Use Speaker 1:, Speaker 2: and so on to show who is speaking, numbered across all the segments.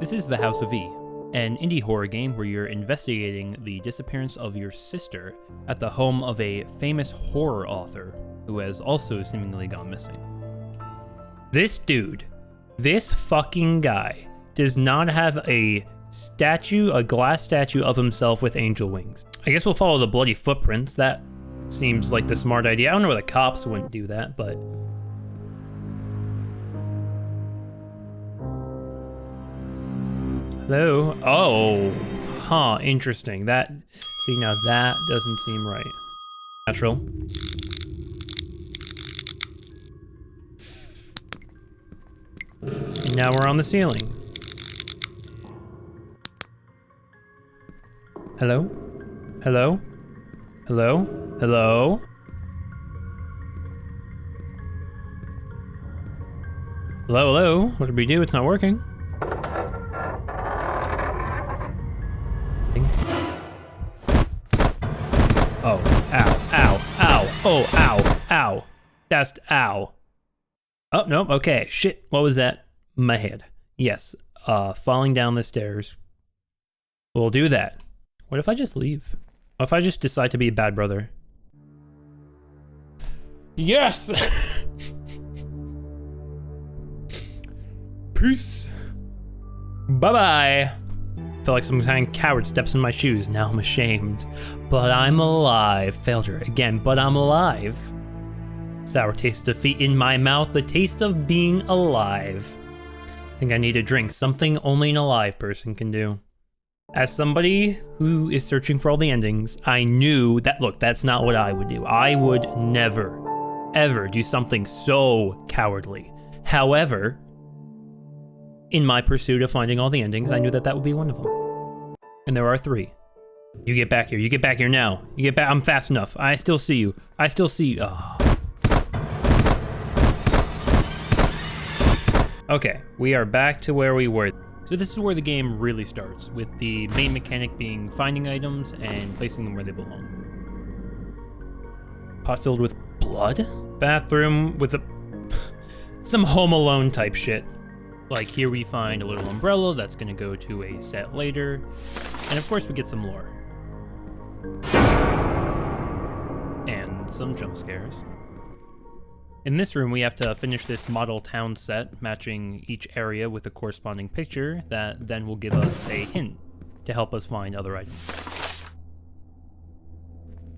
Speaker 1: This is The House of E, an indie horror game where you're investigating the disappearance of your sister at the home of a famous horror author who has also seemingly gone missing. This dude, this fucking guy, does not have a glass statue of himself with angel wings. I guess we'll follow the bloody footprints. That seems like the smart idea. I don't know why the cops wouldn't do that, but... Hello? Oh, huh, interesting. See, now that doesn't seem right. Natural. And now we're on the ceiling. Hello? Hello? Hello? Hello? Hello, hello? What did we do? It's not working. Oh, ow, ow, ow, oh, ow, ow. That's ow. Oh, nope, okay, shit, what was that? My head. Yes, falling down the stairs. We'll do that. What if I just leave? What if I just decide to be a bad brother? Yes! Peace. Bye-bye. Feel like some kind of coward steps in my shoes. Now I'm ashamed. But I'm alive. Failed her again, but I'm alive. Sour taste of defeat in my mouth. The taste of being alive. I think I need a drink. Something only an alive person can do. As somebody who is searching for all the endings, I knew that, look, that's not what I would do. I would never, ever do something so cowardly. However, in my pursuit of finding all the endings, I knew that that would be one of them. And there are 3. You get back here. You get back here now. You get back. I'm fast enough. I still see you. I still see you. Oh. Okay, we are back to where we were. So this is where the game really starts, with the main mechanic being finding items and placing them where they belong. Pot filled with blood? Bathroom with some Home Alone type shit. Like here we find a little umbrella that's gonna go to a set later. And of course we get some lore. And some jump scares. In this room we have to finish this model town set, matching each area with a corresponding picture that then will give us a hint to help us find other items.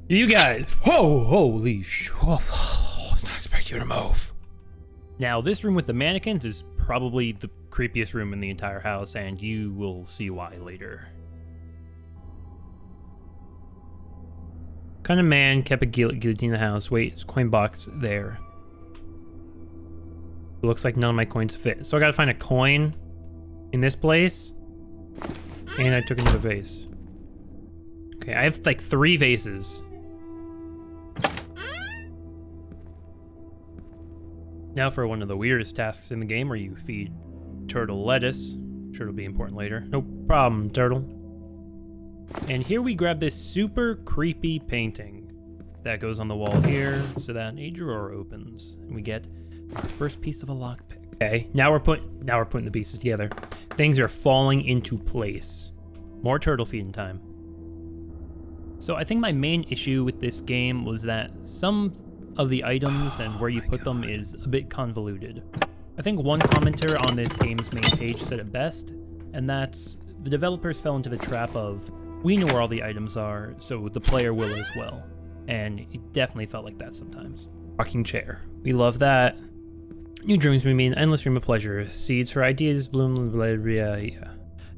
Speaker 1: You guys! Whoa! Holy sh... Whoa. I was not expecting you to move. Now this room with the mannequins is probably the creepiest room in the entire house, and you will see why later. What kind of man kept a guillotine in the house? Wait, it's a coin box there. It looks like none of my coins fit. So I gotta find a coin in this place. And I took another vase. Okay, I have like 3 vases. Now for one of the weirdest tasks in the game where you feed turtle lettuce. I'm sure it'll be important later. No problem, turtle. And here we grab this super creepy painting that goes on the wall here so that a drawer opens and we get our first piece of a lockpick. Okay, now we're putting the pieces together. Things are falling into place. More turtle feeding time. So I think my main issue with this game was that some of the items and where you put them is a bit convoluted. I think one commenter on this game's main page said it best, and that's the developers fell into the trap of, we know where all the items are, so the player will as well. And it definitely felt like that sometimes. Rocking chair. We love that. New dreams we mean endless stream of pleasure. Seeds her ideas, bloom, blah, blah, yeah.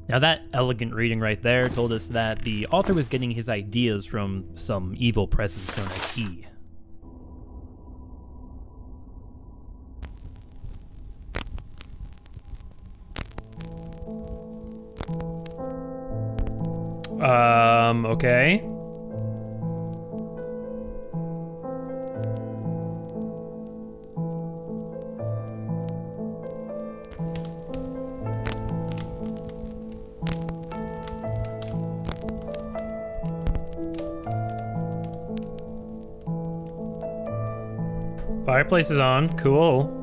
Speaker 1: Now that elegant reading right there told us that the author was getting his ideas from some evil presence known as E. Okay. Fireplace is on. Cool.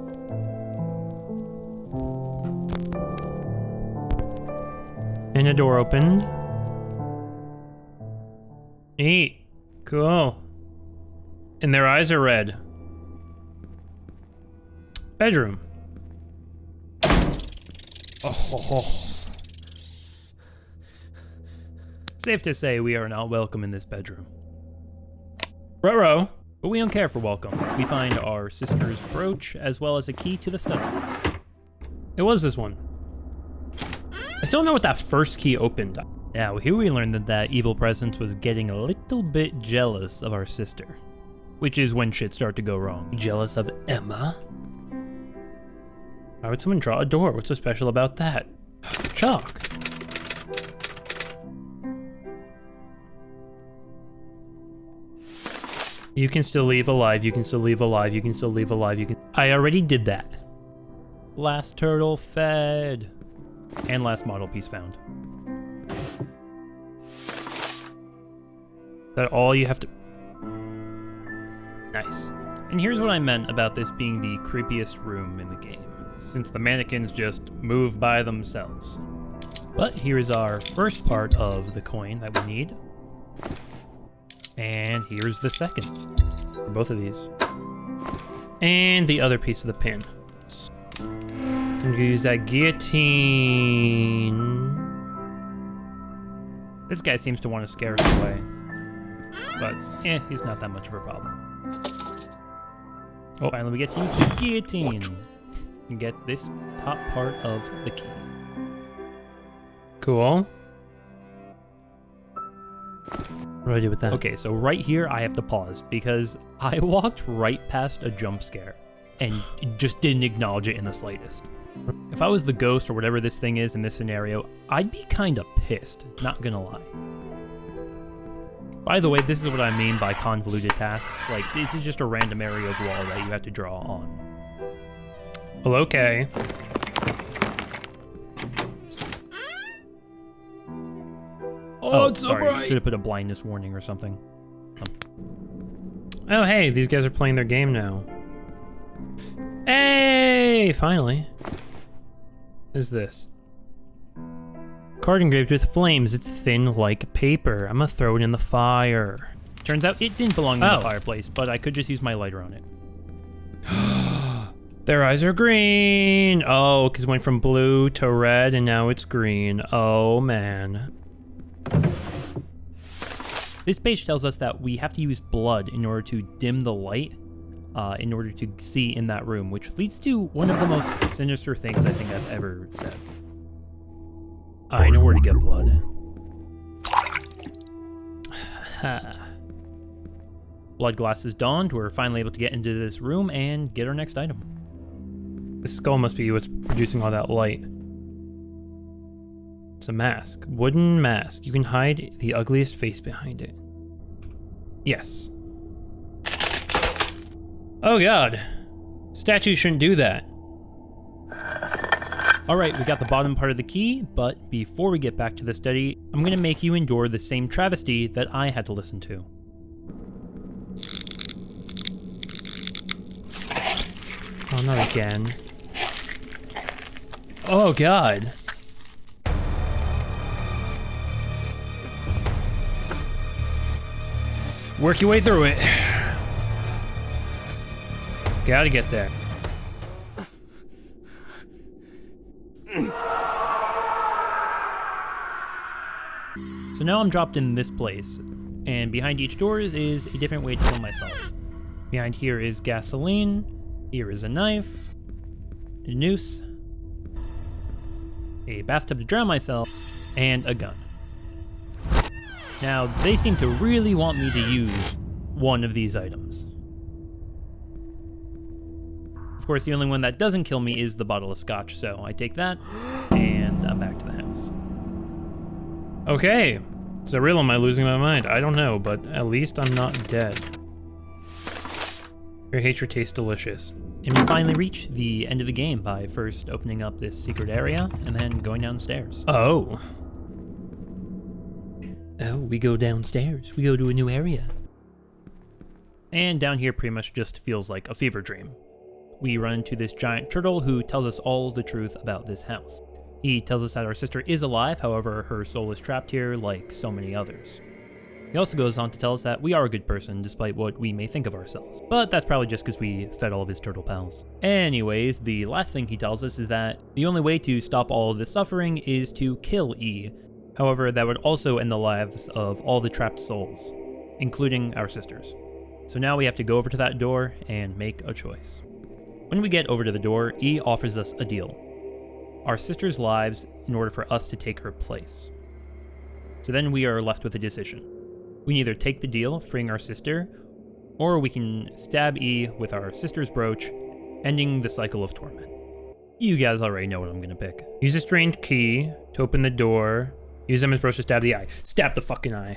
Speaker 1: And a door opened. Neat. Cool. And their eyes are red. Bedroom. Oh. Safe to say we are not welcome in this bedroom. Ruh-roh. But we don't care for welcome. We find our sister's brooch, as well as a key to the study. It was this one. I still don't know what that first key opened. Now, here we learned that evil presence was getting a little bit jealous of our sister. Which is when shit started to go wrong. Jealous of Emma? Why would someone draw a door? What's so special about that? Chalk. You can still leave alive, you can still leave alive, you can still leave alive, you can... I already did that. Last turtle fed. And last model piece found. That all you have to... Nice. And here's what I meant about this being the creepiest room in the game, since the mannequins just move by themselves. But here is our first part of the coin that we need. And here's the second, for both of these. And the other piece of the pin. I'm gonna use that guillotine. This guy seems to want to scare us away. But, he's not that much of a problem. Oh, finally we get to use the guillotine. And get this top part of the key. Cool. What do I do with that? Okay, so right here I have to pause because I walked right past a jump scare and just didn't acknowledge it in the slightest. If I was the ghost or whatever this thing is in this scenario, I'd be kinda pissed, not gonna lie. By the way, this is what I mean by convoluted tasks. Like, this is just a random area of wall that you have to draw on. Well, okay. Oh, it's so bright. Should have put a blindness warning or something. Oh, hey, these guys are playing their game now. Hey, finally. What is this? Card engraved with flames. It's thin like paper. I'm gonna throw it in the fire. Turns out it didn't belong in the fireplace, but I could just use my lighter on it. Their eyes are green. Oh, because it went from blue to red and now it's green. Oh, man. This page tells us that we have to use blood in order to dim the light, in order to see in that room, which leads to one of the most sinister things I think I've ever said. I know where to get blood. Blood glasses donned, we're finally able to get into this room and get our next item. This skull must be what's producing all that light. It's a mask. Wooden mask. You can hide the ugliest face behind it. Yes. Oh god. Statues shouldn't do that. Alright, we got the bottom part of the key, but before we get back to the study, I'm gonna make you endure the same travesty that I had to listen to. Oh, not again. Oh god. Work your way through it. Gotta get there. So now I'm dropped in this place, and behind each door is a different way to kill myself. Behind here is gasoline, here is a knife, a noose, a bathtub to drown myself, and a gun. Now, they seem to really want me to use one of these items. Of course, the only one that doesn't kill me is the bottle of scotch, so I take that, and I'm back to the house. Okay, is that real? Am I losing my mind? I don't know, but at least I'm not dead. Your hatred tastes delicious. And we finally reach the end of the game by first opening up this secret area, and then going downstairs. Oh, we go downstairs. We go to a new area. And down here pretty much just feels like a fever dream. We run into this giant turtle who tells us all the truth about this house. He tells us that our sister is alive, however, her soul is trapped here like so many others. He also goes on to tell us that we are a good person, despite what we may think of ourselves. But that's probably just because we fed all of his turtle pals. Anyways, the last thing he tells us is that the only way to stop all of this suffering is to kill E. However, that would also end the lives of all the trapped souls, including our sisters. So now we have to go over to that door and make a choice. When we get over to the door, E offers us a deal. Our sister's lives in order for us to take her place. So then we are left with a decision. We can either take the deal, freeing our sister, or we can stab E with our sister's brooch, ending the cycle of torment. You guys already know what I'm gonna pick. Use a strange key to open the door. Use Emma's brooch to stab the eye. Stab the fucking eye.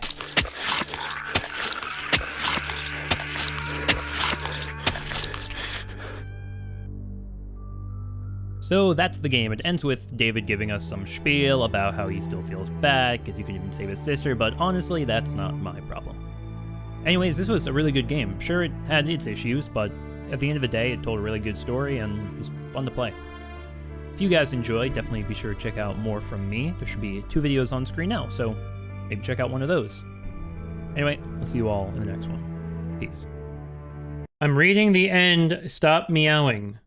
Speaker 1: So that's the game. It ends with David giving us some spiel about how he still feels bad because he couldn't even save his sister, but honestly, that's not my problem. Anyways, this was a really good game. Sure, it had its issues, but at the end of the day, it told a really good story and was fun to play. If you guys enjoyed, definitely be sure to check out more from me. There should be 2 videos on screen now, so maybe check out one of those. Anyway, I'll see you all in the next one. Peace. I'm reading the end. Stop meowing.